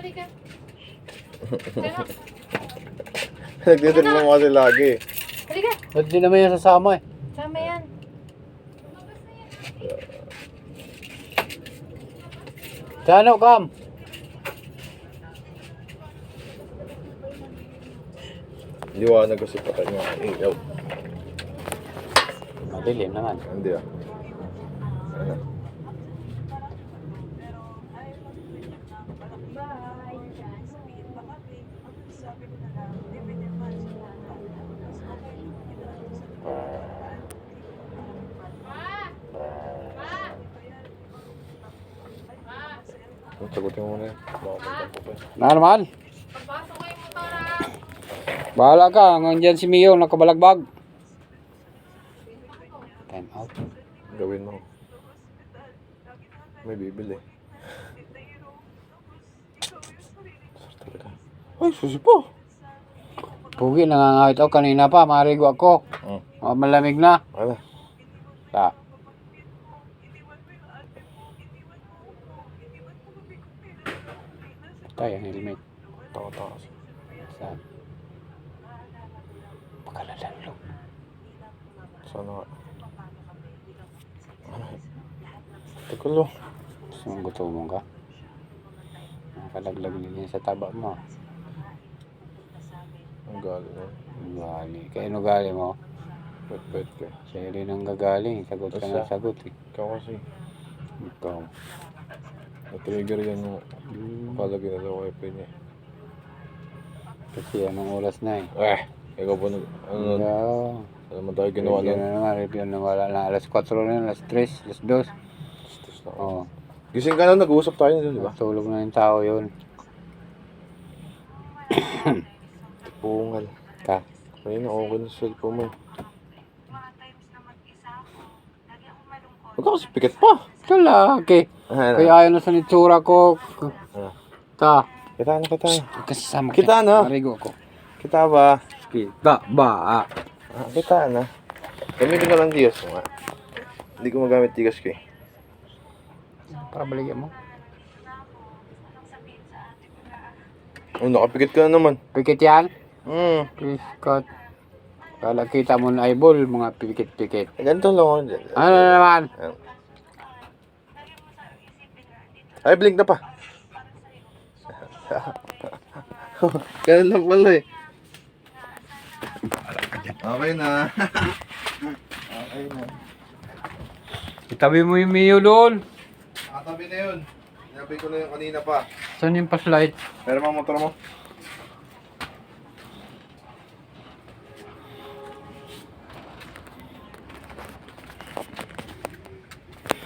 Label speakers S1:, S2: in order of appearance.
S1: halika. Tara.
S2: Nagtitin mo kasi lagi.
S1: Halika.
S3: Ba't di naman yan sasama eh?
S1: Sama yan.
S3: Ano, Kam?
S2: Liwanag kasi patay niya. Ilaw.
S3: Madilim naman.
S2: Hindi ah. Ano? Sagutin mo muna yan.
S3: Normal.
S1: Pagpasok ko yung motor ah.
S3: Bahala ka. Hanggang dyan si Mio nakabalagbag. Time out.
S2: Gawin mo. May bibili. Talaga. Ay, susi po.
S3: Pugi, nangangawit ako kanina pa. Marigo ako. Malamig na.
S2: Wala.
S3: Ta. Tayo ang helmet.
S2: Tawa-tawa.
S3: Saan? Pagkalalalo.
S2: Sana nga. Ano? Tekulo.
S3: Gusto mong gutomong ka? Nakalaglag din yan sa taba mo.
S2: Ang galing na.
S3: Gali. Kaya ano gali mo?
S2: Pet-pet ka.
S3: Sa'yo rin ang gagaling. Sagot ka ng sagot eh.
S2: Ikaw kasi.
S3: Ikaw.
S2: Na-trigger yan yung palagay na sa wifi niya.
S3: Kasi anong oras na eh.
S2: Ikaw ba nag... Ano?
S3: Yeah.
S2: Alam mo tayo ginawa
S3: Review
S2: nun?
S3: na naman. Review na wala na. Alas 4 na yun. Alas 3. Alas 2. Oo.
S2: Gising ka na, nag-uusap tayo nito, di ba?
S3: Tulog na yung tao yun.
S2: Pungal.
S3: Ka.
S2: Kaya na, okay na sa cellphone mo. Huwag ka kasi pikit pa.
S3: Kalaki. Kaya ayaw na sa nitsura ko. Ta.
S2: Kita na, kita na.
S3: Kasi sama
S2: Kita na.
S3: Marigo ko.
S2: Kita ba?
S3: Kita ba?
S2: Kita na. Gamitin ko lang tigas mo nga. Hindi ko magamit tigas ko eh.
S3: Para baligyan mo.
S2: Oh, nakapikit ka na naman.
S3: Pikit yan?
S2: Hmm.
S3: Cut. Kala kita mo na eyeball, mga pikit-pikit.
S2: Ganito lang ako dyan.
S3: Ano na naman?
S2: Ay, blink na pa. Ganun lang pala eh. Okay na. Okay na.
S3: Itabi mo yung Mio doon.
S2: Nakatabi na yun. Sinabi ko na yun kanina pa.
S3: Saan yung flashlight?
S2: Pero mga motor mo.